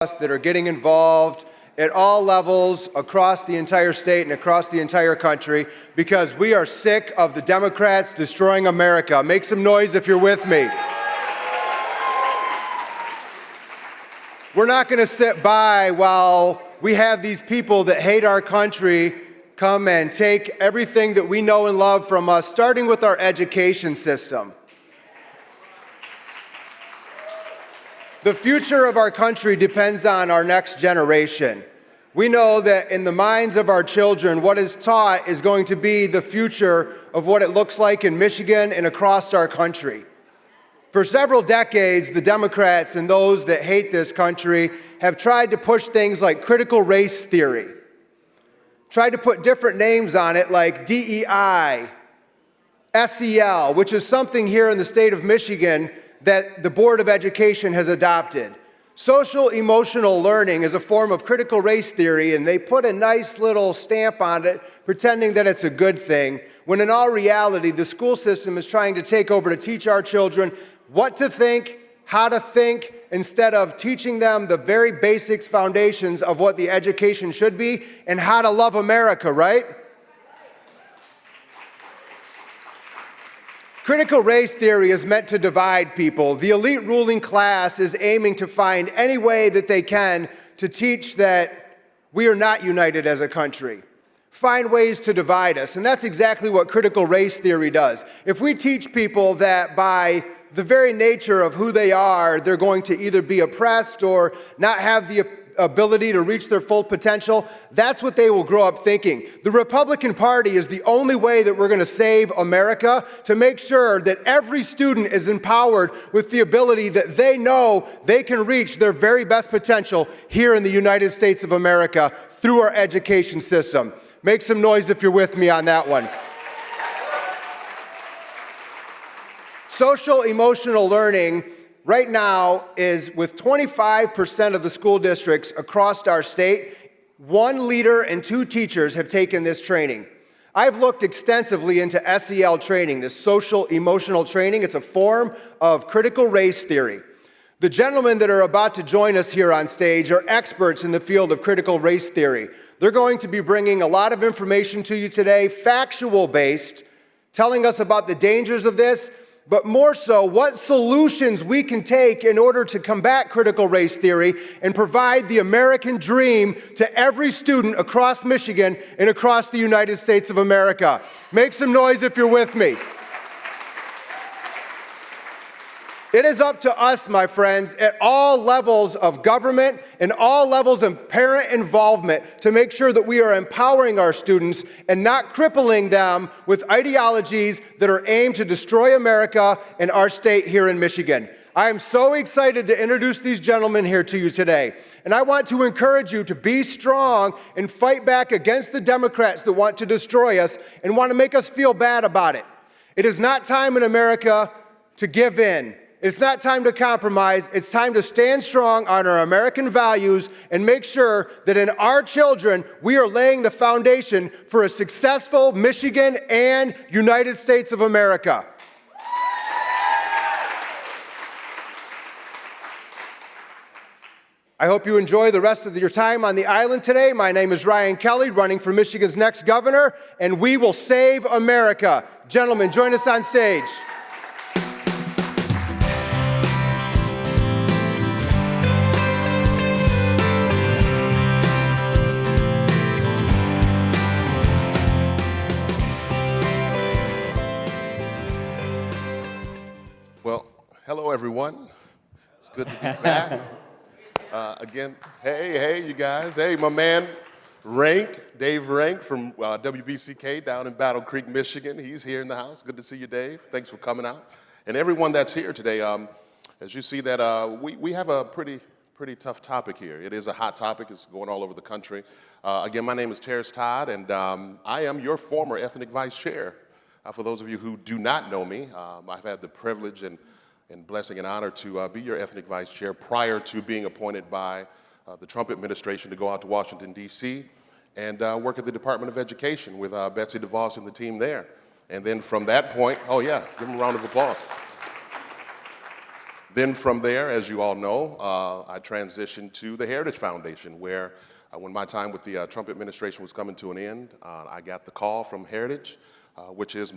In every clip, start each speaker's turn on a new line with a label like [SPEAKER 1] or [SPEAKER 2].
[SPEAKER 1] us that are getting involved at all levels across the entire state and across the entire country because we are sick of the Democrats destroying America. Make some noise if you're with me. We're not going to sit by while we have these people that hate our country come and take everything that we know and love from us, starting with our education system. The future of our country depends on our next generation. We know that in the minds of our children, what is taught is going to be the future of what it looks like in Michigan and across our country. For several decades, the Democrats and those that hate this country have tried to push things like critical race theory, tried to put different names on it like DEI, SEL, which is something here in the state of Michigan that the Board of Education has adopted. Social emotional learning is a form of critical race theory, and they put a nice little stamp on it, pretending that it's a good thing, when in all reality, the school system is trying to take over to teach our children what to think, how to think, instead of teaching them the very basics, foundations of what the education should be and how to love America, right? Critical race theory is meant to divide people. The elite ruling class is aiming to find any way that they can to teach that we are not united as a country. Find ways to divide us, and that's exactly what critical race theory does. If we teach people that by the very nature of who they are, they're going to either be oppressed or not have the ability to reach their full potential, that's what they will grow up thinking. The Republican Party is the only way that we're going to save America, to make sure that every student is empowered with the ability that they know they can reach their very best potential here in the United States of America through our education system. Make some noise if you're with me on that one. Social emotional learning right now is with 25% of the school districts across our state, 1 leader and 2 teachers have taken this training. I've looked extensively into SEL training, this social emotional training. It's a form of critical race theory. The gentlemen that are about to join us here on stage are experts in the field of critical race theory. They're going to be bringing a lot of information to you today, factual-based, telling us about the dangers of this, but more so, what solutions we can take in order to combat critical race theory and provide the American dream to every student across Michigan and across the United States of America. Make some noise if you're with me. It is up to us, my friends, at all levels of government and all levels of parent involvement to make sure that we are empowering our students and not crippling them with ideologies that are aimed to destroy America and our state here in Michigan. I am so excited to introduce these gentlemen here to you today. And I want to encourage you to be strong and fight back against the Democrats that want to destroy us and want to make us feel bad about it. It is not time in America to give in. It's not time to compromise. It's time to stand strong on our American values and make sure that in our children, we are laying the foundation for a successful Michigan and United States of America. I hope you enjoy the rest of your time on the island today. My name is Ryan Kelly, running for Michigan's next governor, and we will save America. Gentlemen, join us on stage.
[SPEAKER 2] Hello, everyone. It's good to be back. Again, hey, you guys. Hey, my man, Dave Rank from WBCK down in Battle Creek, Michigan. He's here in the house. Good to see you, Dave. Thanks for coming out. And everyone that's here today, as you see that we have a pretty tough topic here. It is a hot topic. It's going all over the country. Again, my name is Terrence Todd, and I am your former ethnic vice chair. For those of you who do not know me, I've had the privilege and blessing and honor to be your ethnic vice chair prior to being appointed by the Trump administration to go out to Washington, D.C. and work at the Department of Education with Betsy DeVos and the team there. And then from that point, oh yeah, give them a round of applause. Then from there, as you all know, I transitioned to the Heritage Foundation, where when my time with the Trump administration was coming to an end, I got the call from Heritage, which is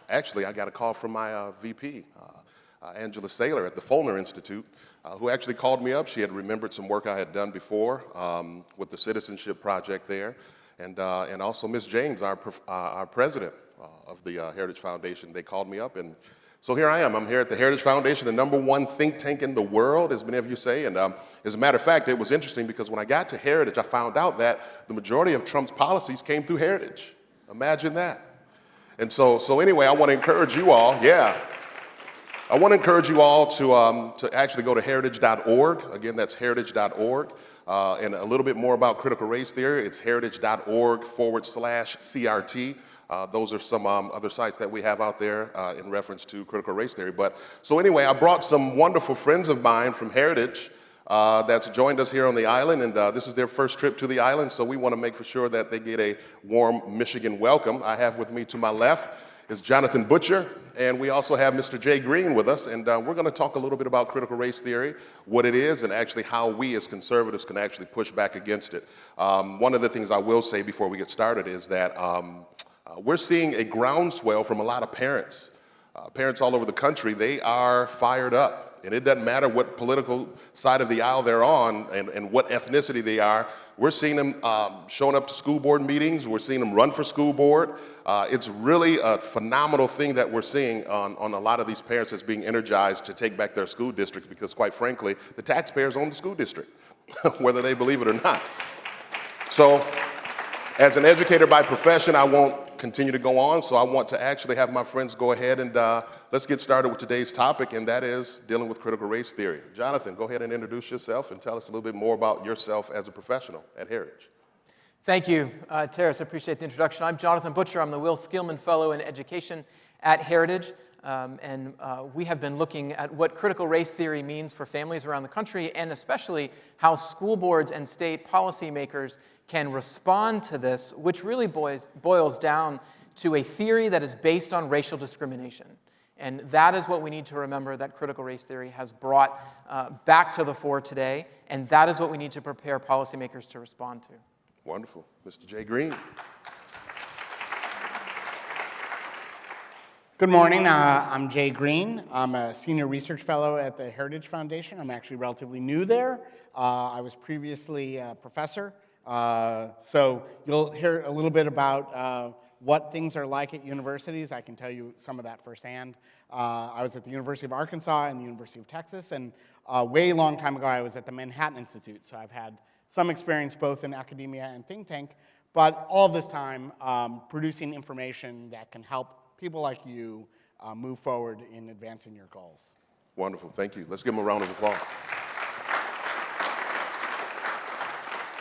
[SPEAKER 2] actually I got a call from my VP, Angela Saylor at the Follner Institute, who actually called me up. She had remembered some work I had done before with the Citizenship Project there, and also Ms. James, our president of the Heritage Foundation. They called me up, and so here I am. I'm here at the Heritage Foundation, the #1 think tank in the world, as many of you say. And as a matter of fact, it was interesting because when I got to Heritage, I found out that the majority of Trump's policies came through Heritage. Imagine that. And so anyway, I want to encourage you all, I want to encourage you all to actually go to heritage.org. Again, that's heritage.org. And a little bit more about critical race theory, it's heritage.org/CRT. Those are some other sites that we have out there in reference to critical race theory. So anyway, I brought some wonderful friends of mine from Heritage that's joined us here on the island, and this is their first trip to the island, so we want to make for sure that they get a warm Michigan welcome. I have with me to my left is Jonathan Butcher, and we also have Mr. Jay Green with us, and we're going to talk a little bit about critical race theory, what it is, and actually how we as conservatives can actually push back against it. One of the things I will say before we get started is that we're seeing a groundswell from a lot of parents. Parents all over the country, they are fired up. And it doesn't matter what political side of the aisle they're on and what ethnicity they are. We're seeing them showing up to school board meetings. We're seeing them run for school board. It's really a phenomenal thing that we're seeing on a lot of these parents that's being energized to take back their school districts because, quite frankly, the taxpayers own the school district, whether they believe it or not. So, as an educator by profession, I won't continue to go on, so I want to actually have my friends go ahead and let's get started with today's topic, and that is dealing with critical race theory. Jonathan, go ahead and introduce yourself and tell us a little bit more about yourself as a professional at Heritage.
[SPEAKER 3] Thank you, Terrace. I appreciate the introduction. I'm Jonathan Butcher. I'm the Will Skillman Fellow in Education at Heritage, and we have been looking at what critical race theory means for families around the country, and especially how school boards and state policymakers can respond to this, which really boils down to a theory that is based on racial discrimination. And that is what we need to remember that critical race theory has brought back to the fore today, and that is what we need to prepare policymakers to respond to.
[SPEAKER 2] Wonderful. Mr. Jay Green.
[SPEAKER 4] Good morning. I'm Jay Green. I'm a senior research fellow at the Heritage Foundation. I'm actually relatively new there. I was previously a professor. So you'll hear a little bit about what things are like at universities. I can tell you some of that firsthand. I was at the University of Arkansas and the University of Texas, and way long time ago I was at the Manhattan Institute. So I've had some experience both in academia and think tank, but all this time producing information that can help people like you move forward in advancing your goals.
[SPEAKER 2] Wonderful. Thank you. Let's give them a round of applause.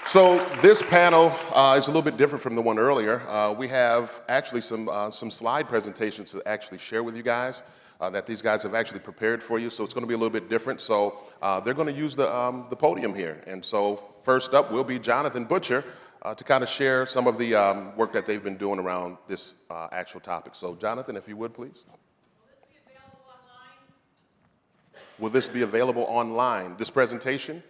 [SPEAKER 2] So this panel is a little bit different from the one earlier. We have actually some slide presentations to actually share with you guys that these guys have actually prepared for you. So it's going to be a little bit different. So they're going to use the podium here. And so first up will be Jonathan Butcher to kind of share some of the work that they've been doing around this actual topic. So Jonathan, if you would, please. Will this be available online, this presentation?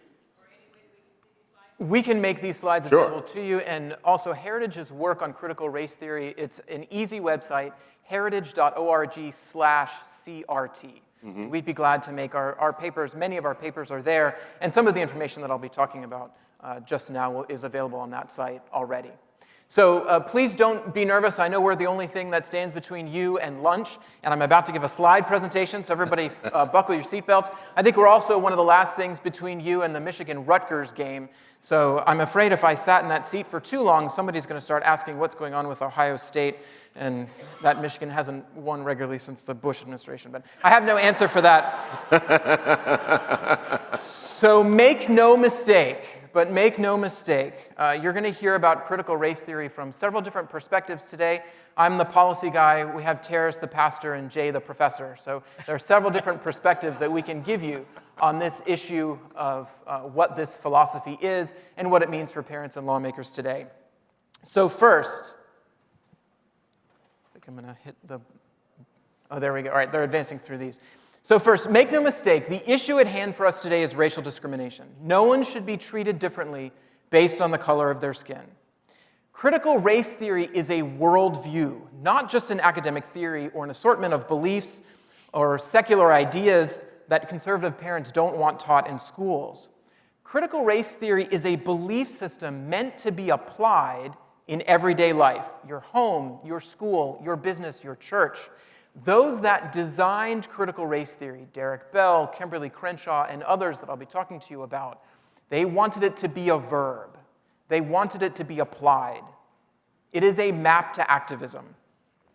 [SPEAKER 3] We can make these slides available to you, and also Heritage's work on critical race theory. It's an easy website, heritage.org/CRT. We'd be glad to make our papers, many of our papers are there, and some of the information that I'll be talking about just now is available on that site already. So please don't be nervous. I know we're the only thing that stands between you and lunch, and I'm about to give a slide presentation, so everybody buckle your seatbelts. I think we're also one of the last things between you and the Michigan-Rutgers game, so I'm afraid if I sat in that seat for too long, somebody's going to start asking what's going on with Ohio State, and that Michigan hasn't won regularly since the Bush administration, but I have no answer for that. So make no mistake, you're going to hear about critical race theory from several different perspectives today. I'm the policy guy, we have Terrace the pastor, and Jay the professor. So there are several different perspectives that we can give you on this issue of what this philosophy is and what it means for parents and lawmakers today. So first, I think I'm going to hit the... Oh, there we go. All right, they're advancing through these. So first, make no mistake, the issue at hand for us today is racial discrimination. No one should be treated differently based on the color of their skin. Critical race theory is a worldview, not just an academic theory or an assortment of beliefs or secular ideas that conservative parents don't want taught in schools. Critical race theory is a belief system meant to be applied in everyday life, your home, your school, your business, your church. Those that designed critical race theory, Derek Bell, Kimberly Crenshaw, and others that I'll be talking to you about, they wanted it to be a verb. They wanted it to be applied. It is a map to activism.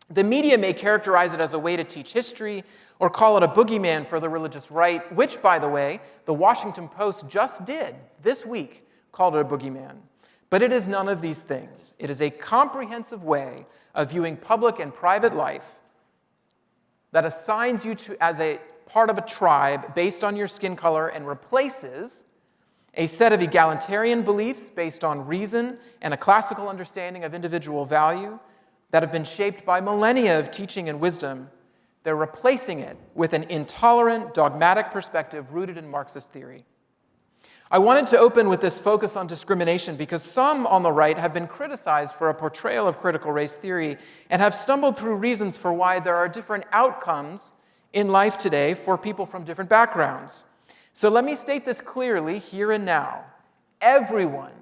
[SPEAKER 3] The media may characterize it as a way to teach history or call it a boogeyman for the religious right, which, by the way, the Washington Post just did this week, called it a boogeyman. But it is none of these things. It is a comprehensive way of viewing public and private life that assigns you to as a part of a tribe based on your skin color and replaces a set of egalitarian beliefs based on reason and a classical understanding of individual value that have been shaped by millennia of teaching and wisdom. They're replacing it with an intolerant, dogmatic perspective rooted in Marxist theory. I wanted to open with this focus on discrimination because some on the right have been criticized for a portrayal of critical race theory and have stumbled through reasons for why there are different outcomes in life today for people from different backgrounds. So let me state this clearly here and now. Everyone,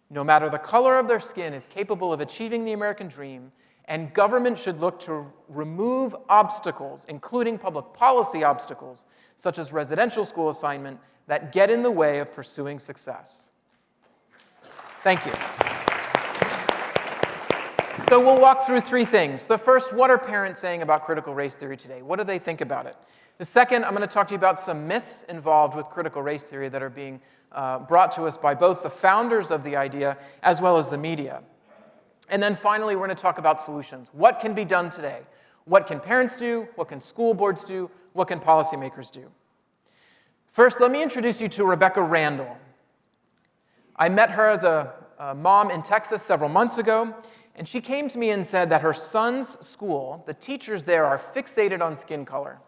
[SPEAKER 3] no matter the color of their skin, is capable of achieving the American dream, and government should look to remove obstacles, including public policy obstacles, such as residential school assignment, that get in the way of pursuing success. Thank you. So we'll walk through three things. The first, what are parents saying about critical race theory today? What do they think about it? The second, I'm going to talk to you about some myths involved with critical race theory that are being brought to us by both the founders of the idea as well as the media. And then finally, we're going to talk about solutions. What can be done today? What can parents do? What can school boards do? What can policymakers do? First, let me introduce you to Rebecca Randall. I met her as a mom in Texas several months ago, and she came to me and said that her son's school, the teachers there are fixated on skin color.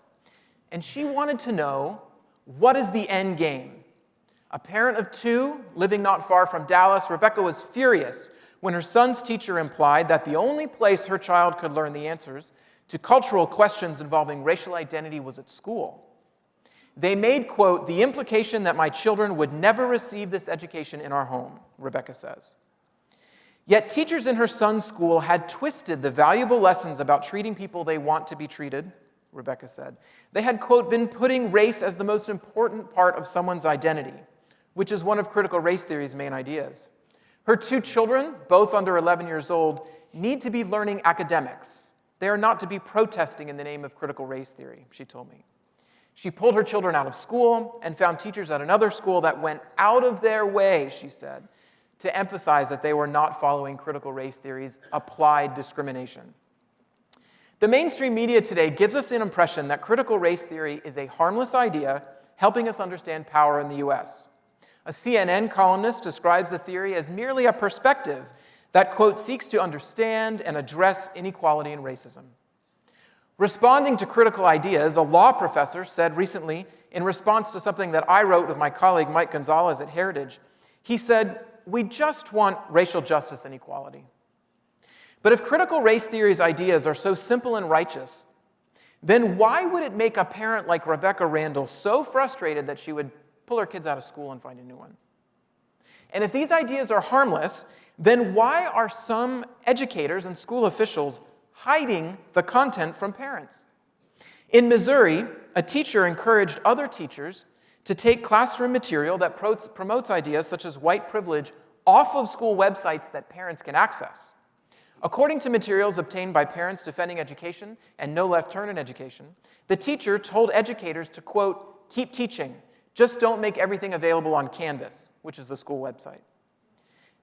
[SPEAKER 3] And she wanted to know, what is the end game? A parent of two living not far from Dallas, Rebecca was furious when her son's teacher implied that the only place her child could learn the answers to cultural questions involving racial identity was at school. They made, quote, the implication that my children would never receive this education in our home, Rebecca says. Yet teachers in her son's school had twisted the valuable lessons about treating people they want to be treated, Rebecca said. They had, quote, been putting race as the most important part of someone's identity, which is one of critical race theory's main ideas. Her two children, both under 11 years old, need to be learning academics. They are not to be protesting in the name of critical race theory, she told me. She pulled her children out of school and found teachers at another school that went out of their way, she said, to emphasize that they were not following critical race theory's applied discrimination. The mainstream media today gives us an impression that critical race theory is a harmless idea helping us understand power in the U.S. A CNN columnist describes the theory as merely a perspective that, quote, seeks to understand and address inequality and racism. Responding to critical ideas, a law professor said recently, in response to something that I wrote with my colleague Mike Gonzalez at Heritage, he said, we just want racial justice and equality. But if critical race theory's ideas are so simple and righteous, then why would it make a parent like Rebecca Randall so frustrated that she would pull her kids out of school and find a new one? And if these ideas are harmless, then why are some educators and school officials hiding the content from parents? In Missouri, a teacher encouraged other teachers to take classroom material that promotes ideas such as white privilege off of school websites that parents can access. According to materials obtained by Parents Defending Education and No Left Turn in Education, the teacher told educators to, quote, keep teaching, just don't make everything available on Canvas, which is the school website.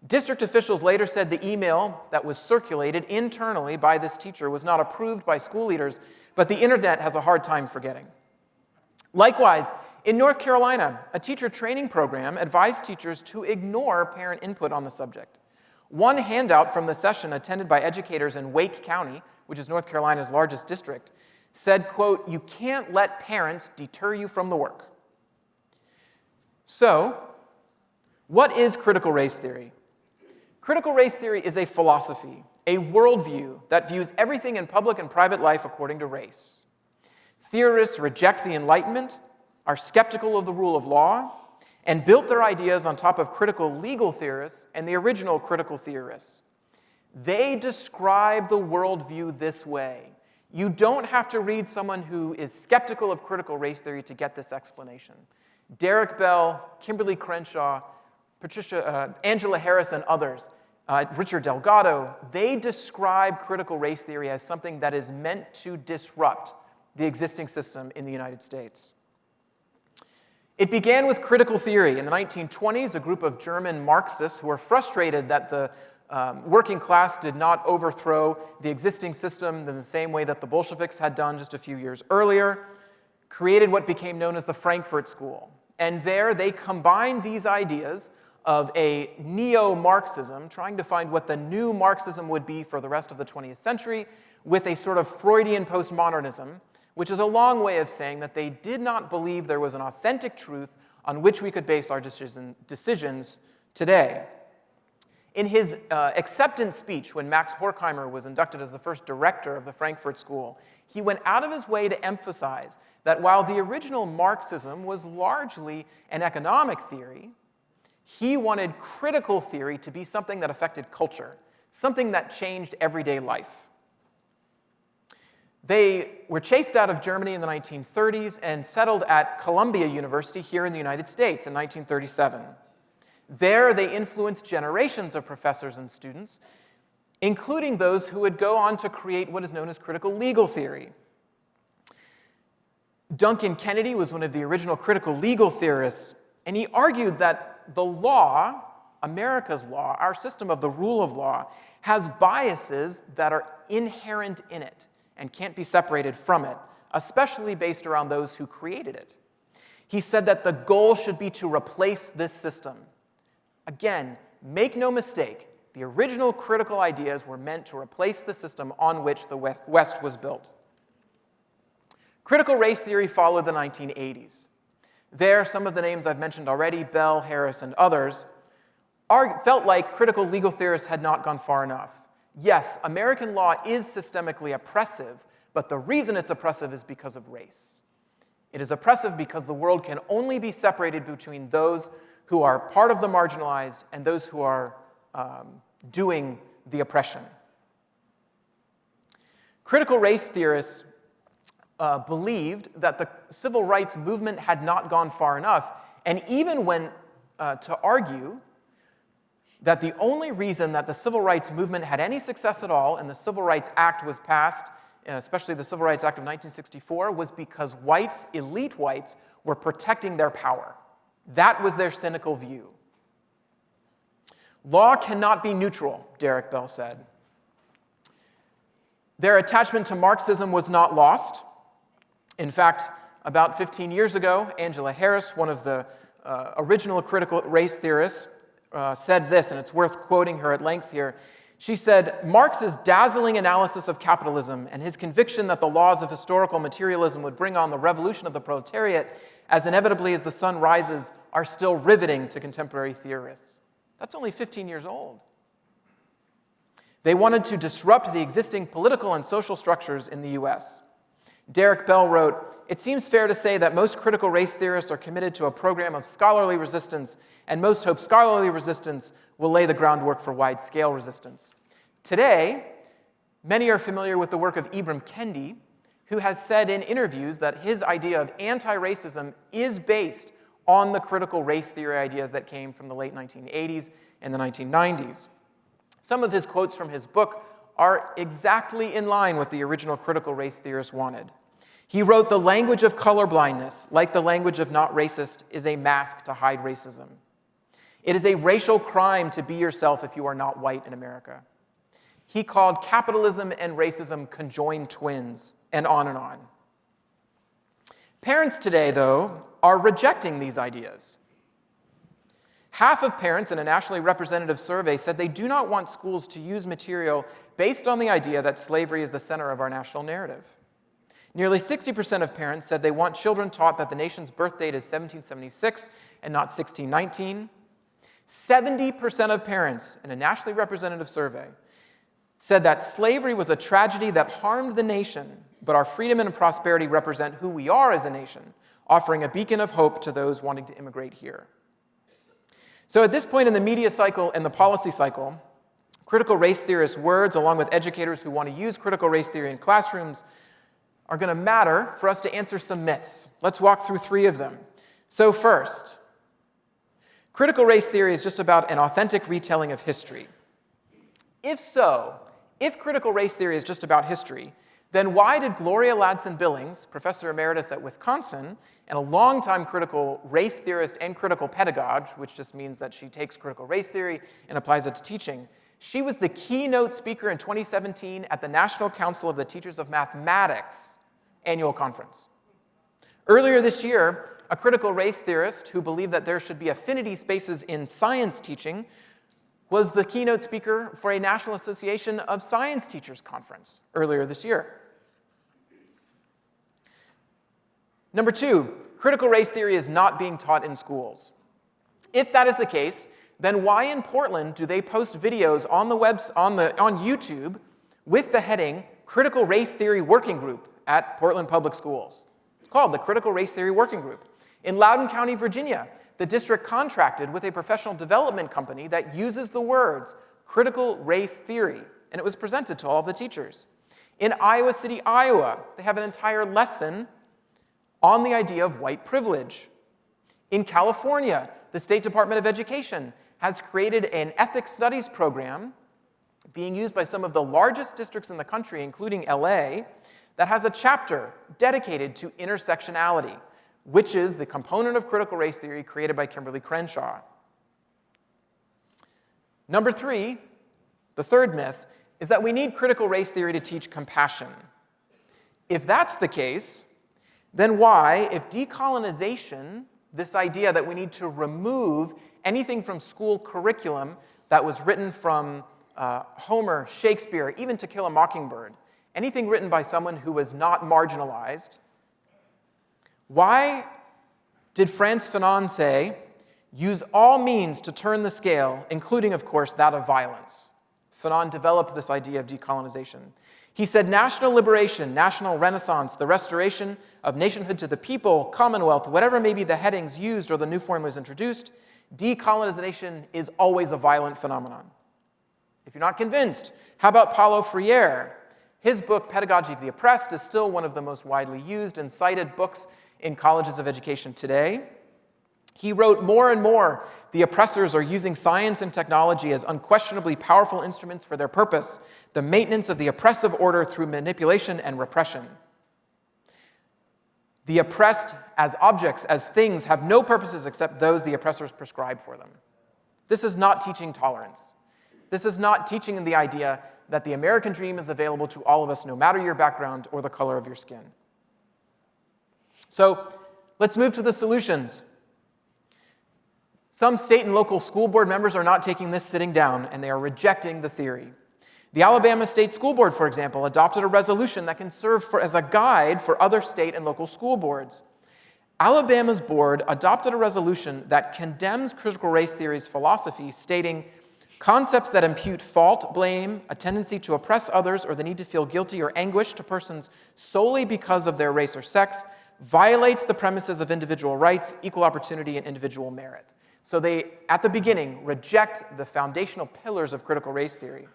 [SPEAKER 3] District officials later said the email that was circulated internally by this teacher was not approved by school leaders, but the internet has a hard time forgetting. Likewise, in North Carolina, a teacher training program advised teachers to ignore parent input on the subject. One handout from the session attended by educators in Wake County, which is North Carolina's largest district, said, quote, "You can't let parents deter you from the work." So, what is critical race theory? Critical race theory is a philosophy, a worldview that views everything in public and private life according to race. Theorists reject the Enlightenment, are skeptical of the rule of law, and built their ideas on top of critical legal theorists and the original critical theorists. They describe the worldview this way. You don't have to read someone who is skeptical of critical race theory to get this explanation. Derek Bell, Kimberly Crenshaw, Angela Harris, and others, Richard Delgado, they describe critical race theory as something that is meant to disrupt the existing system in the United States. It began with critical theory. In the 1920s, a group of German Marxists who were frustrated that the working class did not overthrow the existing system in the same way that the Bolsheviks had done just a few years earlier, created what became known as the Frankfurt School. And there they combined these ideas of a neo-Marxism, trying to find what the new Marxism would be for the rest of the 20th century, with a sort of Freudian postmodernism, which is a long way of saying that they did not believe there was an authentic truth on which we could base our decisions today. In his acceptance speech, when Max Horkheimer was inducted as the first director of the Frankfurt School, he went out of his way to emphasize that while the original Marxism was largely an economic theory, he wanted critical theory to be something that affected culture, something that changed everyday life. They were chased out of Germany in the 1930s and settled at Columbia University here in the United States in 1937. There, they influenced generations of professors and students, including those who would go on to create what is known as critical legal theory. Duncan Kennedy was one of the original critical legal theorists, and he argued that the law, America's law, our system of the rule of law, has biases that are inherent in it and can't be separated from it, especially based around those who created it. He said that the goal should be to replace this system. Again, make no mistake, the original critical ideas were meant to replace the system on which the West was built. Critical race theory followed the 1980s. There, some of the names I've mentioned already, Bell, Harris, and others, felt like critical legal theorists had not gone far enough. Yes, American law is systemically oppressive, but the reason it's oppressive is because of race. It is oppressive because the world can only be separated between those who are part of the marginalized and those who are doing the oppression. Critical race theorists believed that the civil rights movement had not gone far enough, and even went to argue that the only reason that the civil rights movement had any success at all and the Civil Rights Act was passed, especially the Civil Rights Act of 1964, was because whites, elite whites, were protecting their power. That was their cynical view. Law cannot be neutral, Derek Bell said. Their attachment to Marxism was not lost. In fact, about 15 years ago, Angela Harris, one of the original critical race theorists, said this, and it's worth quoting her at length here. She said, "Marx's dazzling analysis of capitalism and his conviction that the laws of historical materialism would bring on the revolution of the proletariat as inevitably as the sun rises are still riveting to contemporary theorists." That's only 15 years old. They wanted to disrupt the existing political and social structures in the US. Derek Bell wrote, "It seems fair to say that most critical race theorists are committed to a program of scholarly resistance, and most hope scholarly resistance will lay the groundwork for wide-scale resistance." Today, many are familiar with the work of Ibram Kendi, who has said in interviews that his idea of anti-racism is based on the critical race theory ideas that came from the late 1980s and the 1990s. Some of his quotes from his book are exactly in line with the original critical race theorists wanted. He wrote, "The language of colorblindness, like the language of not racist, is a mask to hide racism. It is a racial crime to be yourself if you are not white in America." He called capitalism and racism conjoined twins, and on and on. Parents today, though, are rejecting these ideas. Half of parents in a nationally representative survey said they do not want schools to use material based on the idea that slavery is the center of our national narrative. Nearly 60% of parents said they want children taught that the nation's birth date is 1776 and not 1619. 70% of parents in a nationally representative survey said that slavery was a tragedy that harmed the nation, but our freedom and prosperity represent who we are as a nation, offering a beacon of hope to those wanting to immigrate here. So at this point in the media cycle and the policy cycle, critical race theorists' words, along with educators who want to use critical race theory in classrooms, are going to matter for us to answer some myths. Let's walk through 3 of them. So first, critical race theory is just about an authentic retelling of history. If so, if critical race theory is just about history, then why did Gloria Ladson Billings, professor emeritus at Wisconsin, and a longtime critical race theorist and critical pedagogue, which just means that she takes critical race theory and applies it to teaching, she was the keynote speaker in 2017 at the National Council of the Teachers of Mathematics annual conference. Earlier this year, a critical race theorist who believed that there should be affinity spaces in science teaching was the keynote speaker for a National Association of Science Teachers conference earlier this year. Number 2, critical race theory is not being taught in schools. If that is the case, then why in Portland do they post videos on YouTube with the heading Critical Race Theory Working Group at Portland Public Schools? It's called the Critical Race Theory Working Group. In Loudoun County, Virginia, the district contracted with a professional development company that uses the words critical race theory, and it was presented to all of the teachers. In Iowa City, Iowa, they have an entire lesson on the idea of white privilege. In California, the State Department of Education has created an ethics studies program being used by some of the largest districts in the country, including LA, that has a chapter dedicated to intersectionality, which is the component of critical race theory created by Kimberly Crenshaw. Number 3, the third myth, is that we need critical race theory to teach compassion. If that's the case, then why, if decolonization, this idea that we need to remove anything from school curriculum that was written from Homer, Shakespeare, even To Kill a Mockingbird, anything written by someone who was not marginalized, why did Frantz Fanon say, use all means to turn the scale, including, of course, that of violence? Fanon developed this idea of decolonization. He said, national liberation, national renaissance, the restoration of nationhood to the people, commonwealth, whatever may be the headings used or the new formulas introduced, decolonization is always a violent phenomenon. If you're not convinced, how about Paulo Freire? His book, Pedagogy of the Oppressed, is still one of the most widely used and cited books in colleges of education today. He wrote more and more, the oppressors are using science and technology as unquestionably powerful instruments for their purpose, the maintenance of the oppressive order through manipulation and repression. The oppressed as objects, as things, have no purposes except those the oppressors prescribe for them. This is not teaching tolerance. This is not teaching the idea that the American dream is available to all of us, no matter your background or the color of your skin. So let's move to the solutions. Some state and local school board members are not taking this sitting down, and they are rejecting the theory. The Alabama State School Board, for example, adopted a resolution that can serve as a guide for other state and local school boards. Alabama's board adopted a resolution that condemns critical race theory's philosophy, stating, concepts that impute fault, blame, a tendency to oppress others, or the need to feel guilty or anguish to persons solely because of their race or sex violates the premises of individual rights, equal opportunity, and individual merit. So they, at the beginning, reject the foundational pillars of critical race theory.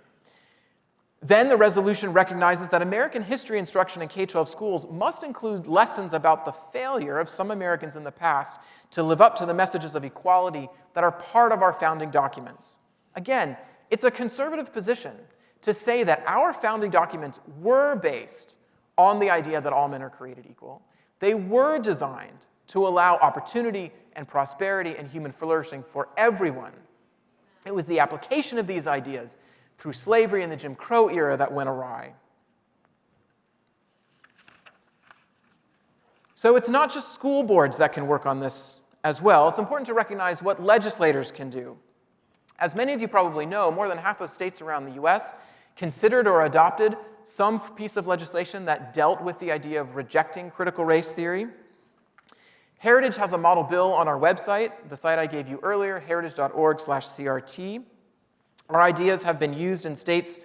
[SPEAKER 3] Then the resolution recognizes that American history instruction in K-12 schools must include lessons about the failure of some Americans in the past to live up to the messages of equality that are part of our founding documents. Again, it's a conservative position to say that our founding documents were based on the idea that all men are created equal. They were designed to allow opportunity and prosperity and human flourishing for everyone. It was the application of these ideas through slavery and the Jim Crow era that went awry. So it's not just school boards that can work on this as well. It's important to recognize what legislators can do. As many of you probably know, more than half of states around the US considered or adopted some piece of legislation that dealt with the idea of rejecting critical race theory. Heritage has a model bill on our website, the site I gave you earlier, heritage.org/CRT. Our ideas have been used in states,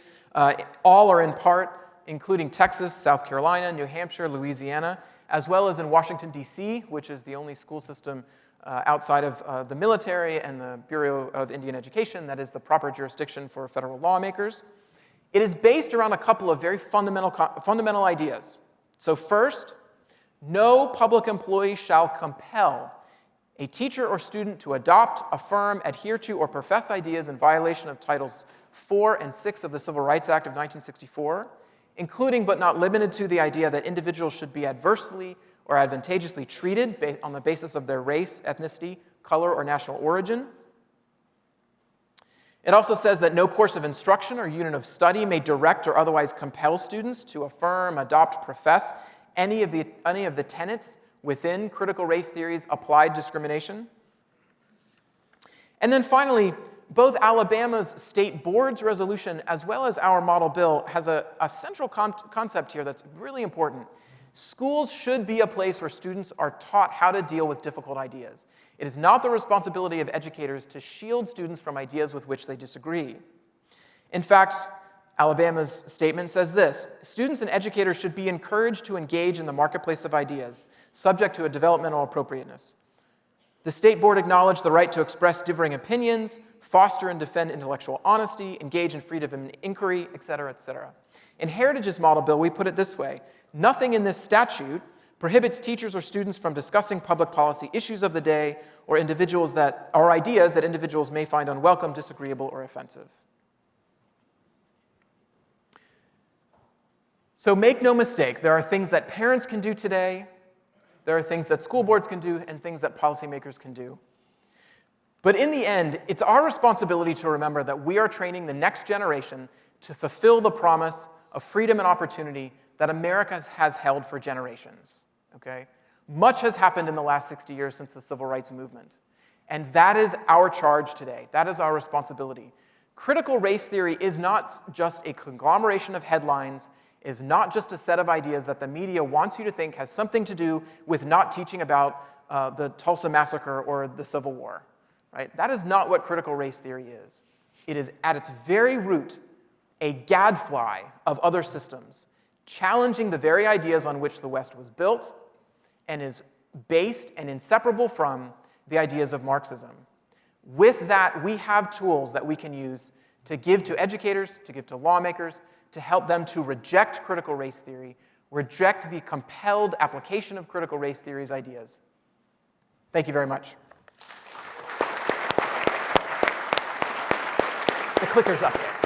[SPEAKER 3] all or in part, including Texas, South Carolina, New Hampshire, Louisiana, as well as in Washington, D.C., which is the only school system outside of the military and the Bureau of Indian Education that is the proper jurisdiction for federal lawmakers. It is based around a couple of very fundamental ideas. So first, no public employee shall compel a teacher or student to adopt, affirm, adhere to, or profess ideas in violation of Titles 4 and 6 of the Civil Rights Act of 1964, including but not limited to the idea that individuals should be adversely or advantageously treated on the basis of their race, ethnicity, color, or national origin. It also says that no course of instruction or unit of study may direct or otherwise compel students to affirm, adopt, profess any of the tenets within critical race theory's applied discrimination. And then finally, both Alabama's state board's resolution as well as our model bill has a central concept here that's really important. Schools should be a place where students are taught how to deal with difficult ideas. It is not the responsibility of educators to shield students from ideas with which they disagree. In fact, Alabama's statement says this: students and educators should be encouraged to engage in the marketplace of ideas, subject to a developmental appropriateness. The state board acknowledged the right to express differing opinions, foster and defend intellectual honesty, engage in freedom of inquiry, et cetera, et cetera. In Heritage's model bill, we put it this way: nothing in this statute prohibits teachers or students from discussing public policy issues of the day or ideas that individuals may find unwelcome, disagreeable, or offensive. So make no mistake, there are things that parents can do today, there are things that school boards can do, and things that policymakers can do. But in the end, it's our responsibility to remember that we are training the next generation to fulfill the promise of freedom and opportunity that America has held for generations. Okay? Much has happened in the last 60 years since the Civil Rights Movement. And that is our charge today. That is our responsibility. Critical race theory is not just a conglomeration of headlines, is not just a set of ideas that the media wants you to think has something to do with not teaching about the Tulsa Massacre or the Civil War. Right? That is not what critical race theory is. It is, at its very root, a gadfly of other systems, challenging the very ideas on which the West was built and is based and inseparable from the ideas of Marxism. With that, we have tools that we can use to give to educators, to give to lawmakers, to help them to reject critical race theory, reject the compelled application of critical race theory's ideas. Thank you very much. The clicker's up there.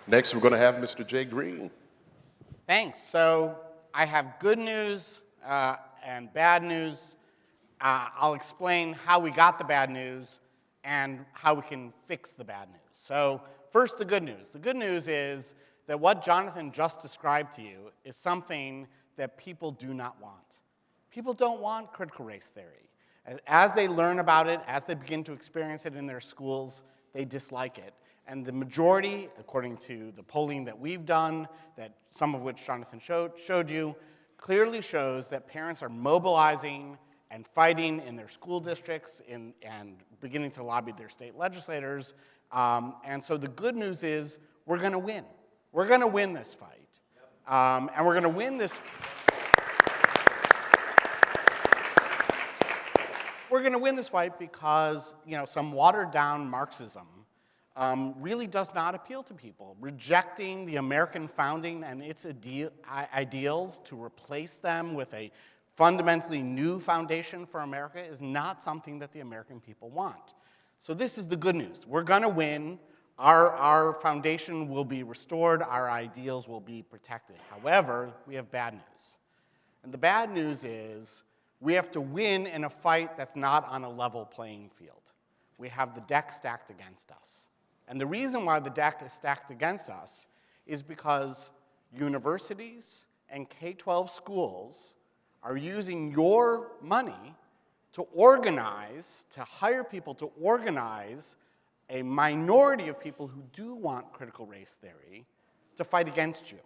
[SPEAKER 2] Next, we're going to have Mr. Jay Green.
[SPEAKER 4] Thanks. So I have good news and bad news. I'll explain how we got the bad news and how we can fix the bad news. So first, the good news. The good news is that what Jonathan just described to you is something that people do not want. People don't want critical race theory. As they learn about it, as they begin to experience it in their schools, they dislike it. And the majority, according to the polling that we've done, that some of which Jonathan showed you, clearly shows that parents are mobilizing and fighting in their school districts and beginning to lobby their state legislators. And so the good news is we're going to win. We're going to win this fight. And we're going to win this. We're going to win this fight because some watered-down Marxism really does not appeal to people. Rejecting the American founding and its ideals to replace them with a fundamentally new foundation for America is not something that the American people want. So this is the good news. We're going to win. Our foundation will be restored. Our ideals will be protected. However, we have bad news. And the bad news is we have to win in a fight that's not on a level playing field. We have the deck stacked against us. And the reason why the deck is stacked against us is because universities and K-12 schools are using your money to organize, to hire people to organize a minority of people who do want critical race theory to fight against you,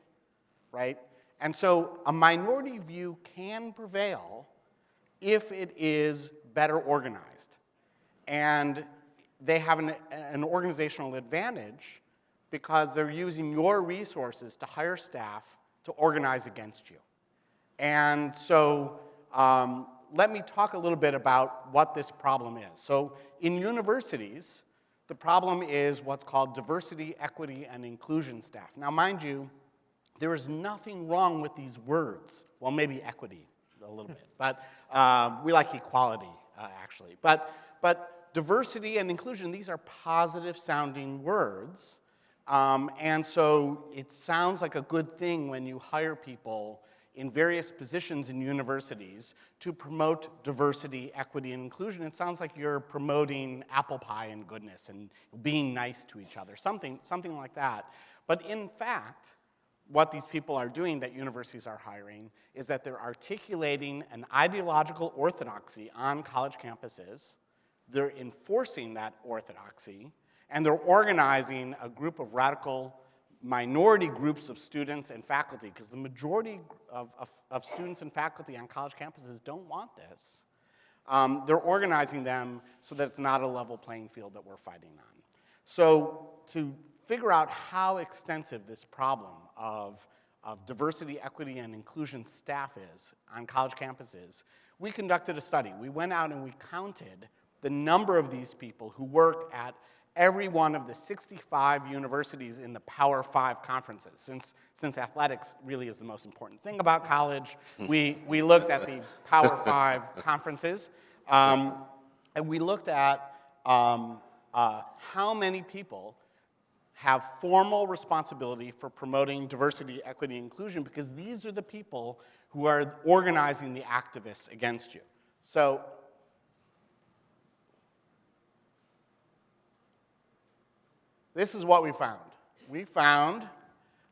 [SPEAKER 4] right? And so a minority view can prevail if it is better organized. And they have an organizational advantage because they're using your resources to hire staff to organize against you. And so let me talk a little bit about what this problem is. So in universities, the problem is what's called diversity, equity, and inclusion staff. Now, mind you, there is nothing wrong with these words. Well, maybe equity a little bit, but we like equality, actually. But diversity and inclusion, these are positive-sounding words. And so it sounds like a good thing when you hire people in various positions in universities to promote diversity, equity, and inclusion. It sounds like you're promoting apple pie and goodness and being nice to each other, something like that. But in fact, what these people are doing that universities are hiring is that they're articulating an ideological orthodoxy on college campuses. They're enforcing that orthodoxy, and they're organizing a group of radical minority groups of students and faculty, because the majority of students and faculty on college campuses don't want this. They're organizing them so that it's not a level playing field that we're fighting on. So to figure out how extensive this problem of diversity, equity, and inclusion staff is on college campuses, we conducted a study. We went out and we counted the number of these people who work at every one of the 65 universities in the Power 5 conferences. Since athletics really is the most important thing about college, we looked at the Power 5 conferences, and we looked at how many people have formal responsibility for promoting diversity, equity, inclusion, because these are the people who are organizing the activists against you. So this is what we found. We found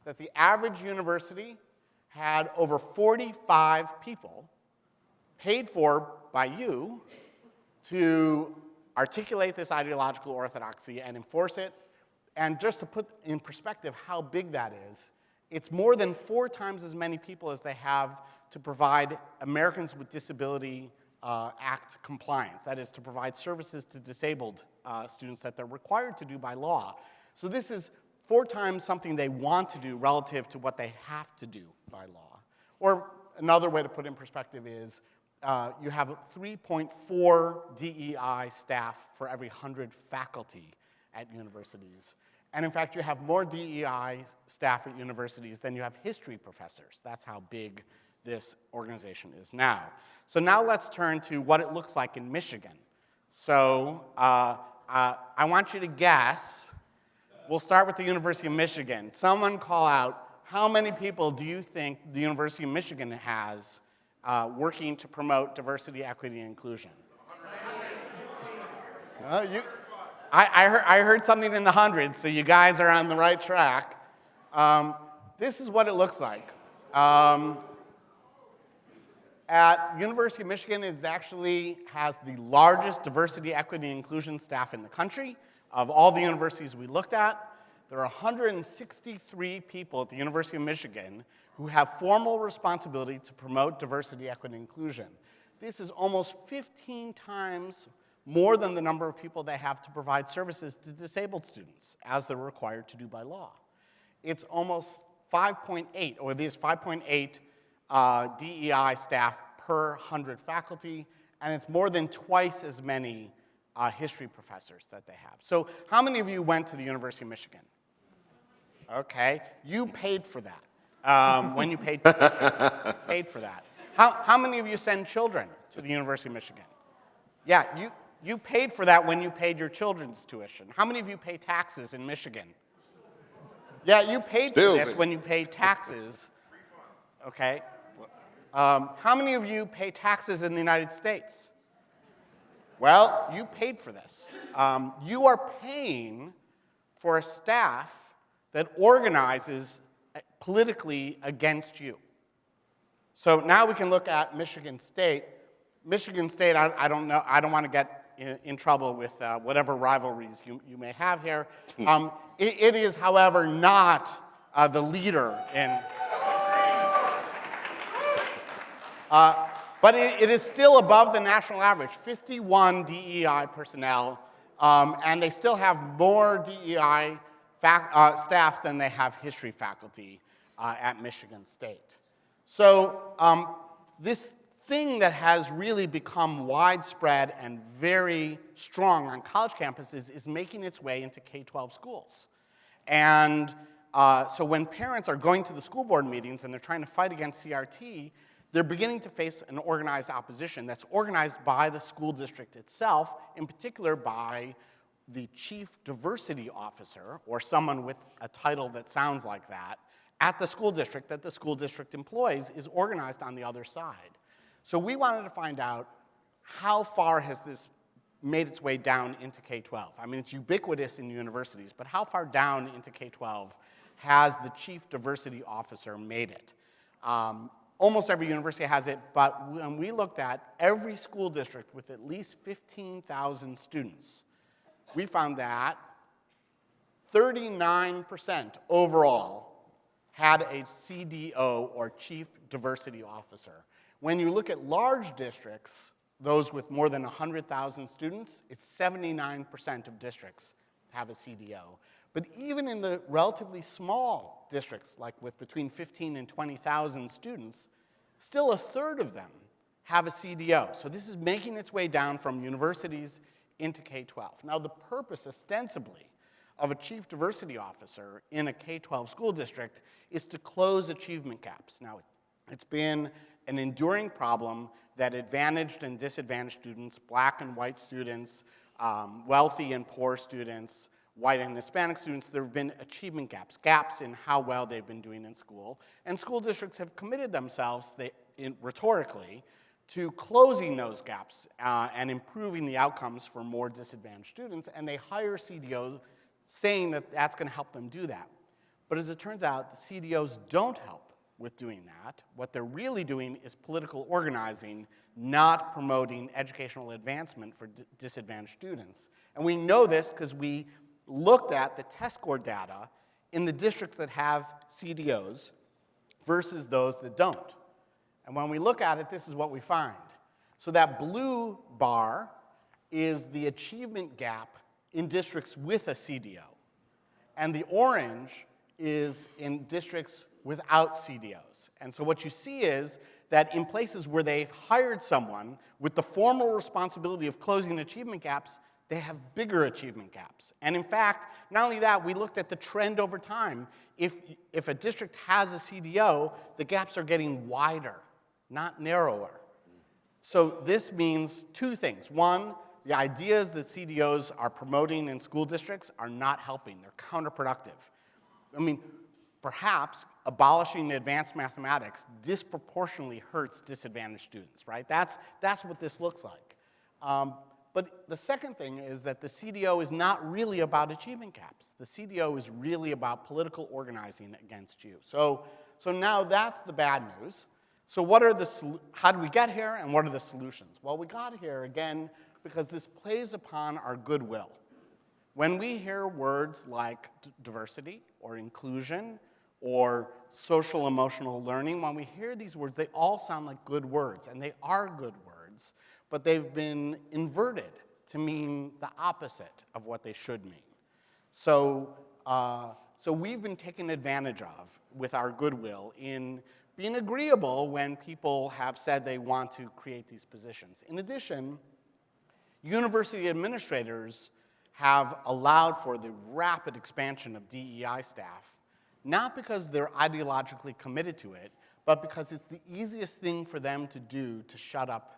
[SPEAKER 4] that the average university had over 45 people paid for by you to articulate this ideological orthodoxy and enforce it. And just to put in perspective how big that is, it's more than 4 times as many people as they have to provide Americans with Disability Act compliance. That is, to provide services to disabled students that they're required to do by law. So this is 4 times something they want to do relative to what they have to do by law. Or another way to put it in perspective is you have 3.4 DEI staff for every 100 faculty at universities. And in fact, you have more DEI staff at universities than you have history professors. That's how big this organization is now. So now let's turn to what it looks like in Michigan. So I want you to guess. We'll start with the University of Michigan. Someone call out, how many people do you think the University of Michigan has working to promote diversity, equity, and inclusion? I heard something in the hundreds, so you guys are on the right track. This is what it looks like. At University of Michigan, it actually has the largest diversity, equity, and inclusion staff in the country. Of all the universities we looked at, there are 163 people at the University of Michigan who have formal responsibility to promote diversity, equity, and inclusion. This is almost 15 times more than the number of people they have to provide services to disabled students, as they're required to do by law. It's almost 5.8, or it is 5.8 DEI staff per 100 faculty, and it's more than twice as many history professors that they have. So how many of you went to the University of Michigan? Okay, you paid for that. When you paid tuition, paid for that. How many of you send children to the University of Michigan? Yeah, you paid for that when you paid your children's tuition. How many of you pay taxes in Michigan? Yeah, you paid for this when you paid taxes. Okay. How many of you pay taxes in the United States? Well, you paid for this. You are paying for a staff that organizes politically against you. So now we can look at Michigan State. Michigan State, I don't know, I don't want to get in trouble with whatever rivalries you may have here. It is, however, not the leader in... But it is still above the national average, 51 DEI personnel, and they still have more DEI staff than they have history faculty at Michigan State. So this thing that has really become widespread and very strong on college campuses is making its way into K-12 schools. And so when parents are going to the school board meetings and they're trying to fight against CRT, they're beginning to face an organized opposition that's organized by the school district itself, in particular by the chief diversity officer, or someone with a title that sounds like that, at the school district that the school district employs is organized on the other side. So we wanted to find out how far has this made its way down into K-12. I mean, it's ubiquitous in universities, but how far down into K-12 has the chief diversity officer made it? Almost every university has it, but when we looked at every school district with at least 15,000 students, we found that 39% overall had a CDO, or Chief Diversity Officer. When you look at large districts, those with more than 100,000 students, it's 79% of districts have a CDO. But even in the relatively small districts, like with between 15 and 20,000 students, still a third of them have a CDO. So this is making its way down from universities into K-12. Now, the purpose, ostensibly, of a chief diversity officer in a K-12 school district is to close achievement gaps. Now, it's been an enduring problem that advantaged and disadvantaged students, black and white students, wealthy and poor students, white and Hispanic students, there have been achievement gaps in how well they've been doing in school. And school districts have committed themselves, rhetorically, to closing those gaps and improving the outcomes for more disadvantaged students, and they hire CDOs saying that that's going to help them do that. But as it turns out, the CDOs don't help with doing that. What they're really doing is political organizing, not promoting educational advancement for disadvantaged students. And we know this because we looked at the test score data in the districts that have CDOs versus those that don't. And when we look at it, this is what we find. So that blue bar is the achievement gap in districts with a CDO. And the orange is in districts without CDOs. And so what you see is that in places where they've hired someone with the formal responsibility of closing achievement gaps, they have bigger achievement gaps. And in fact, not only that, we looked at the trend over time. If a district has a CDO, the gaps are getting wider, not narrower. So this means two things. One, the ideas that CDOs are promoting in school districts are not helping. They're counterproductive. I mean, perhaps abolishing advanced mathematics disproportionately hurts disadvantaged students, right? That's what this looks like. But the second thing is that the CDO is not really about achievement gaps. The CDO is really about political organizing against you. So now that's the bad news. So how did we get here, and what are the solutions? Well, we got here, again, because this plays upon our goodwill. When we hear words like diversity or inclusion or social emotional learning, when we hear these words, they all sound like good words, and they are good words, but they've been inverted to mean the opposite of what they should mean. So we've been taken advantage of with our goodwill in being agreeable when people have said they want to create these positions. In addition, university administrators have allowed for the rapid expansion of DEI staff, not because they're ideologically committed to it, but because it's the easiest thing for them to do to shut up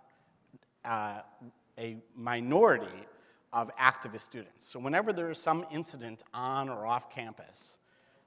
[SPEAKER 4] a minority of activist students. So whenever there is some incident on or off campus,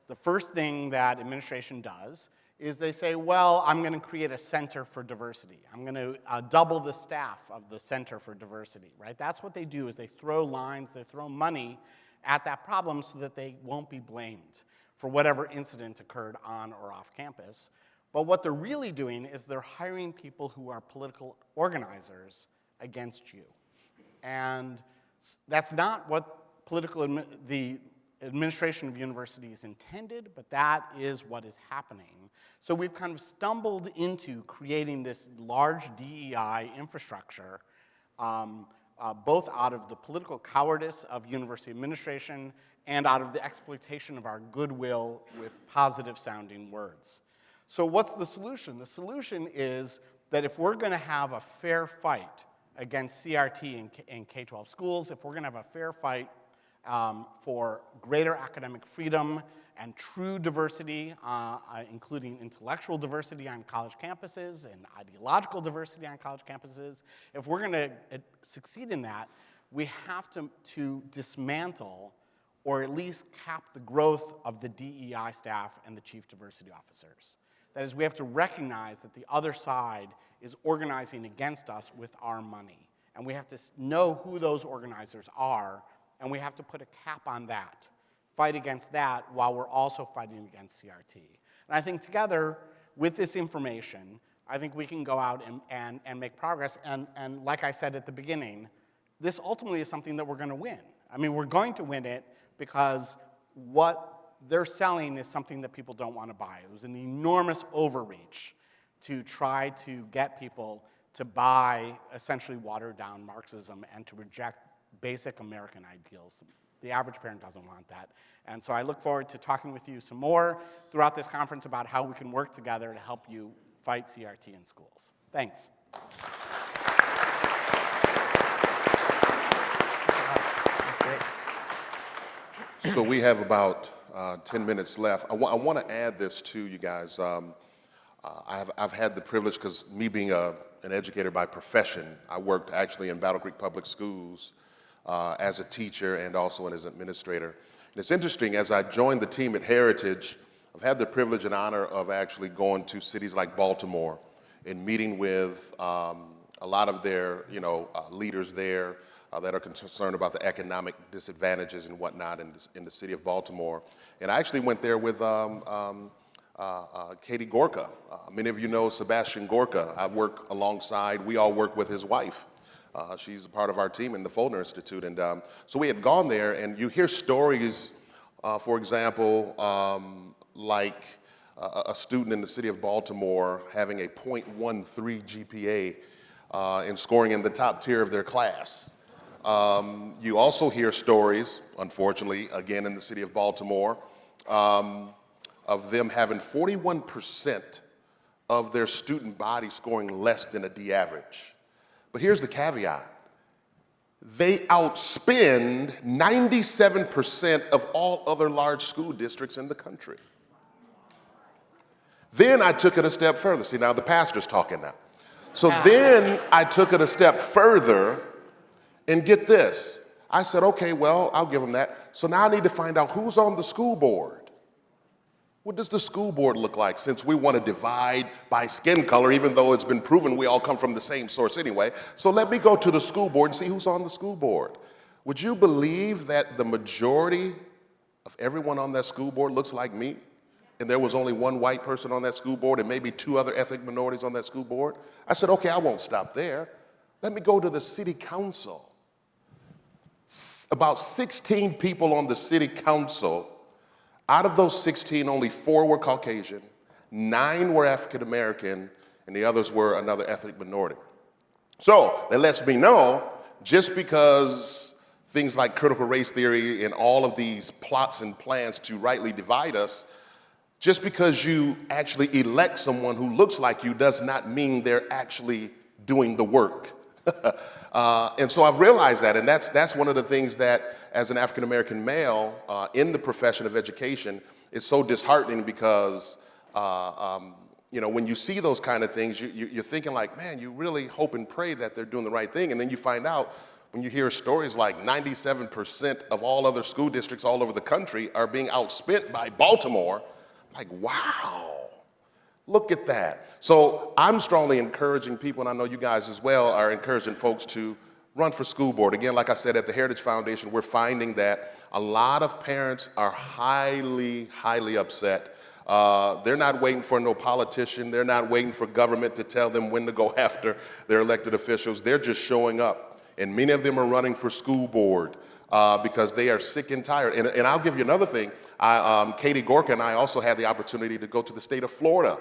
[SPEAKER 4] the first thing that administration does is they say, well, I'm going to create a center for diversity. I'm going to double the staff of the Center for Diversity, right? That's what they do, is they throw lines, they throw money at that problem so that they won't be blamed for whatever incident occurred on or off campus. But what they're really doing is they're hiring people who are political organizers against you. And that's not what the administration of universities intended, but that is what is happening. So we've kind of stumbled into creating this large DEI infrastructure, both out of the political cowardice of university administration and out of the exploitation of our goodwill with positive sounding words. So what's the solution? The solution is that if we're going to have a fair fight against CRT in K-12 schools, if we're going to have a fair fight for greater academic freedom and true diversity, including intellectual diversity on college campuses and ideological diversity on college campuses, if we're going to succeed in that, we have to dismantle or at least cap the growth of the DEI staff and the chief diversity officers. That is, we have to recognize that the other side is organizing against us with our money. And we have to know who those organizers are, and we have to put a cap on that, fight against that while we're also fighting against CRT. And I think together, with this information, I think we can go out and make progress. And like I said at the beginning, this ultimately is something that we're going to win. I mean, we're going to win it because what they're selling is something that people don't want to buy. It was an enormous overreach to try to get people to buy essentially watered-down Marxism and to reject basic American ideals. The average parent doesn't want that. And so I look forward to talking with you some more throughout this conference about how we can work together to help you fight CRT in schools. Thanks.
[SPEAKER 2] So we have about 10 minutes left. I want to add this to you guys. I've had the privilege, because me being an educator by profession, I worked actually in Battle Creek Public Schools as a teacher and also as an administrator. And it's interesting, as I joined the team at Heritage, I've had the privilege and honor of actually going to cities like Baltimore and meeting with a lot of their leaders there that are concerned about the economic disadvantages and whatnot in the city of Baltimore. And I actually went there with Katie Gorka. Many of you know Sebastian Gorka. I work alongside, we all work with his wife. She's a part of our team in the Foldner Institute. And so we had gone there, and you hear stories, for example, like a student in the city of Baltimore having a .13 GPA and scoring in the top tier of their class. You also hear stories, unfortunately, again in the city of Baltimore, of them having 41% of their student body scoring less than a D average. But here's the caveat. They outspend 97% of all other large school districts in the country. Then I took it a step further. See, now the pastor's talking now. So then I took it a step further, and get this. I said, okay, well, I'll give them that. So now I need to find out who's on the school board. What does the school board look like, since we want to divide by skin color, even though it's been proven we all come from the same source anyway? So let me go to the school board and see who's on the school board. Would you believe that the majority of everyone on that school board looks like me? And there was only one white person on that school board and maybe 2 other ethnic minorities on that school board? I said, okay, I won't stop there. Let me go to the city council. About 16 people on the city council. Out of those 16, only 4 were Caucasian, 9 were African American, and the others were another ethnic minority. So that lets me know, just because things like critical race theory and all of these plots and plans to rightly divide us, just because you actually elect someone who looks like you does not mean they're actually doing the work. And so I've realized that, and that's one of the things that, as an African American male in the profession of education, is so disheartening, because when you see those kind of things, you're thinking like, man, you really hope and pray that they're doing the right thing, and then you find out when you hear stories like 97% of all other school districts all over the country are being outspent by Baltimore, like, wow. Look at that. So I'm strongly encouraging people, and I know you guys as well are encouraging folks to run for school board. Again, like I said, at the Heritage Foundation, we're finding that a lot of parents are highly, highly upset. They're not waiting for no politician. They're not waiting for government to tell them when to go after their elected officials. They're just showing up And many of them are running for school board because they are sick and tired. And I'll give you another thing. Katie Gorka and I also had the opportunity to go to the state of Florida,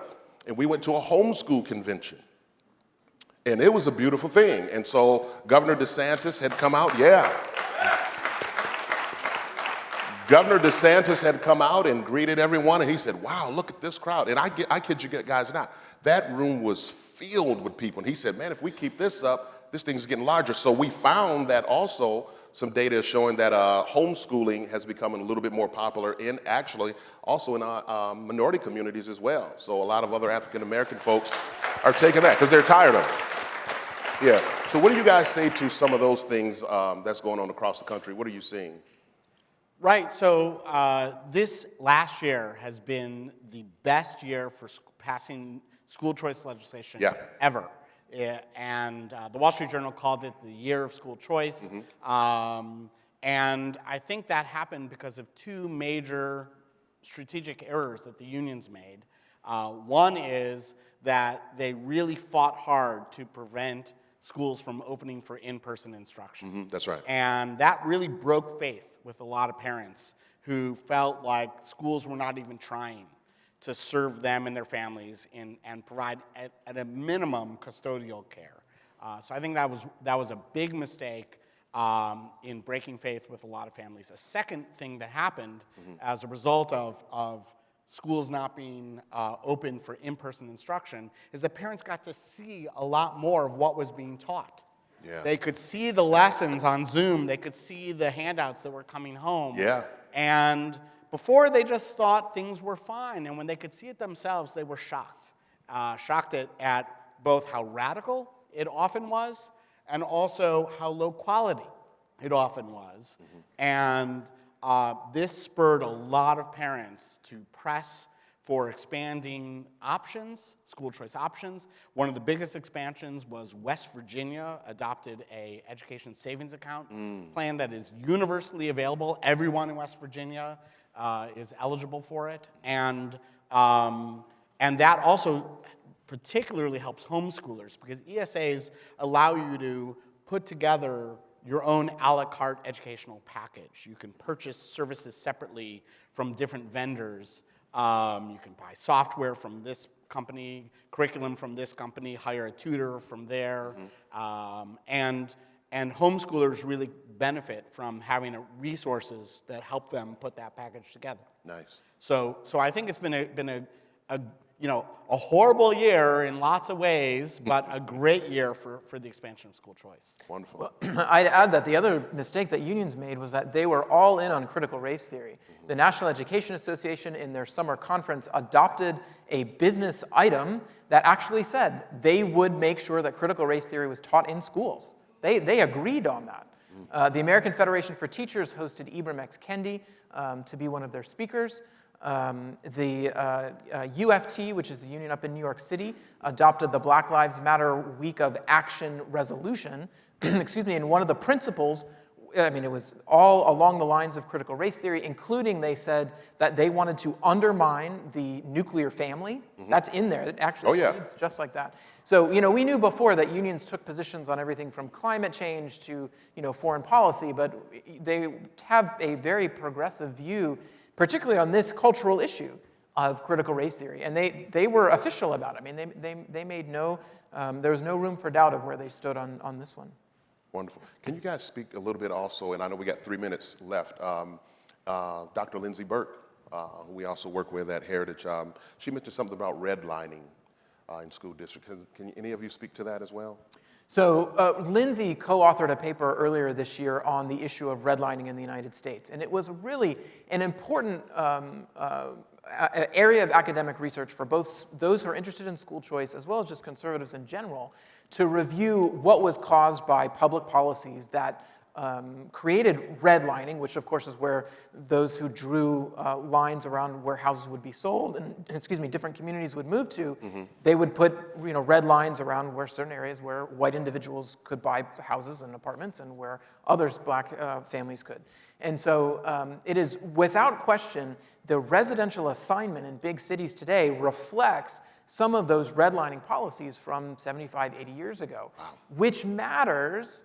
[SPEAKER 2] and we went to a homeschool convention. And it was a beautiful thing. And so Governor DeSantis had come out, Governor DeSantis had come out and greeted everyone, and he said, wow, look at this crowd. And I kid you guys not, that room was filled with people. And he said, man, if we keep this up, this thing's getting larger. So we found that also some data is showing that homeschooling has become a little bit more popular in actually also in minority communities as well. So a lot of other African American folks are taking that because they're tired of it. Yeah, so what do you guys say to some of those things that's going on across the country? What are you seeing?
[SPEAKER 4] Right, so this last year has been the best year for passing school choice legislation ever. And the Wall Street Journal called it the year of school choice. And I think that happened because of two major strategic errors that the unions made. One is that they really fought hard to prevent schools from opening for in-person instruction.
[SPEAKER 2] That's right.
[SPEAKER 4] And that really broke faith with a lot of parents who felt like schools were not even trying to serve them and their families and provide, at a minimum, custodial care. So I think that was a big mistake in breaking faith with a lot of families. A second thing that happened as a result of schools not being open for in-person instruction is that parents got to see a lot more of what was being taught.
[SPEAKER 2] Yeah.
[SPEAKER 4] They could see the lessons on Zoom. They could see the handouts that were coming home.
[SPEAKER 2] Yeah.
[SPEAKER 4] And before, they just thought things were fine. And when they could see it themselves, they were shocked. Shocked at both how radical it often was and also how low quality it often was. And this spurred a lot of parents to press for expanding options, school choice options. One of the biggest expansions was West Virginia adopted a education savings account plan that is universally available. Everyone in West Virginia is eligible for it. And that also particularly helps homeschoolers because ESAs allow you to put together your own a la carte educational package. You can purchase services separately from different vendors. You can buy software from this company, curriculum from this company, hire a tutor from there. And homeschoolers really benefit from having resources that help them put that package together.
[SPEAKER 2] Nice.
[SPEAKER 4] So I think it's been a horrible year in lots of ways, but a great year for the expansion of school choice.
[SPEAKER 2] Wonderful.
[SPEAKER 3] Well, I'd add that the other mistake that unions made was that they were all in on critical race theory. The National Education Association in their summer conference adopted a business item that actually said they would make sure that critical race theory was taught in schools. They agreed on that. The American Federation for Teachers hosted Ibram X. Kendi to be one of their speakers. The UFT, which is the union up in New York City, adopted the Black Lives Matter Week of Action resolution, and one of the principles, it was all along the lines of critical race theory, including they said that they wanted to undermine the nuclear family. That's in there. It actually reads just like that. So, we knew before that unions took positions on everything from climate change to, foreign policy, but they have a very progressive view, particularly on this cultural issue of critical race theory. And they were official about it. They made there was no room for doubt of where they stood on this one.
[SPEAKER 2] Wonderful. Can you guys speak a little bit also, and I know we got 3 minutes left, Dr. Lindsay Burke, who we also work with at Heritage, she mentioned something about redlining in school districts. Can any of you speak to that as well?
[SPEAKER 3] So Lindsay co-authored a paper earlier this year on the issue of redlining in the United States. And it was really an important area of academic research for both those who are interested in school choice as well as just conservatives in general to review what was caused by public policies that created redlining, which of course is where those who drew lines around where houses would be sold and, different communities would move to, they would put, red lines around where certain areas where white individuals could buy houses and apartments and where others, black families could. And so it is without question, the residential assignment in big cities today reflects some of those redlining policies from 75, 80 years ago, which matters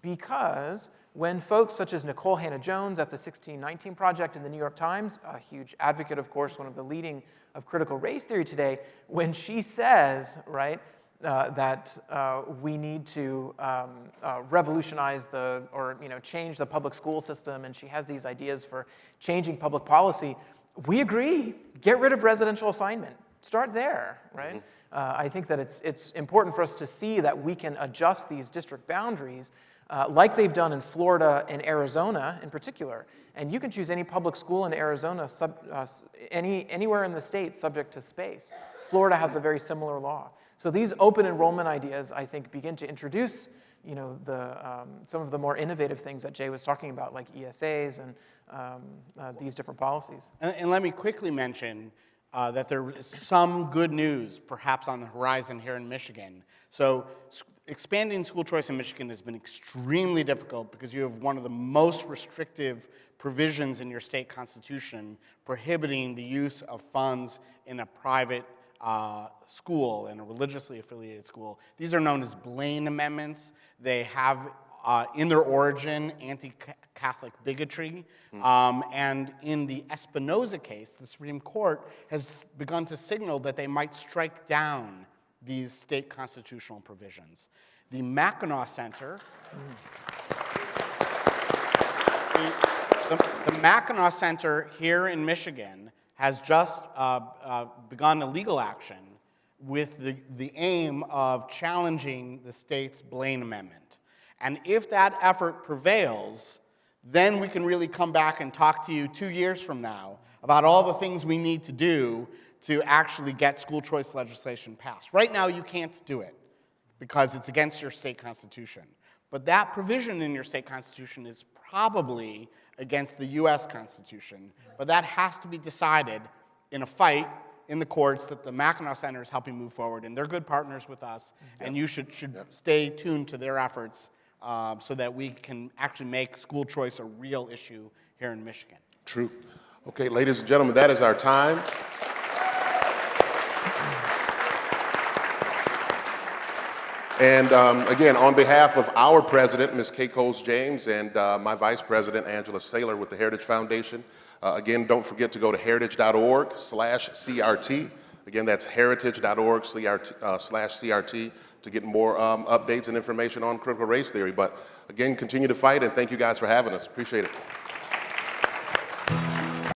[SPEAKER 3] because when folks such as Nicole Hannah-Jones at the 1619 Project in the New York Times, a huge advocate, of course, one of the leading of critical race theory today, when she says, right, that we need to revolutionize change the public school system, and she has these ideas for changing public policy, we agree. Get rid of residential assignment. Start there, right? I think that it's important for us to see that we can adjust these district boundaries like they've done in Florida and Arizona in particular. And you can choose any public school in Arizona, anywhere in the state subject to space. Florida has a very similar law. So these open enrollment ideas, I think, begin to introduce some of the more innovative things that Jay was talking about, like ESAs and these different policies.
[SPEAKER 4] And let me quickly mention that there is some good news perhaps on the horizon here in Michigan. So expanding school choice in Michigan has been extremely difficult because you have one of the most restrictive provisions in your state constitution prohibiting the use of funds in a private school, in a religiously affiliated school. These are known as Blaine Amendments. They have in their origin anti-Catholic bigotry. And in the Espinoza case, the Supreme Court has begun to signal that they might strike down these state constitutional provisions. The Mackinac Center, the Mackinac Center here in Michigan has just begun a legal action with the aim of challenging the state's Blaine Amendment. And if that effort prevails, then we can really come back and talk to you 2 years from now about all the things we need to do to actually get school choice legislation passed. Right now, you can't do it because it's against your state constitution. But that provision in your state constitution is probably against the US Constitution. But that has to be decided in a fight in the courts that the Mackinac Center is helping move forward. And they're good partners with us. And you should stay tuned to their efforts so that we can actually make school choice a real issue here in Michigan.
[SPEAKER 2] True. Okay, ladies and gentlemen, that is our time. And again, on behalf of our president, Ms. Kay Coles-James, and my vice president, Angela Saylor with the Heritage Foundation, again, don't forget to go to heritage.org/CRT. Again, that's heritage.org/CRT to get more updates and information on critical race theory. But again, continue to fight, and thank you guys for having us. Appreciate it.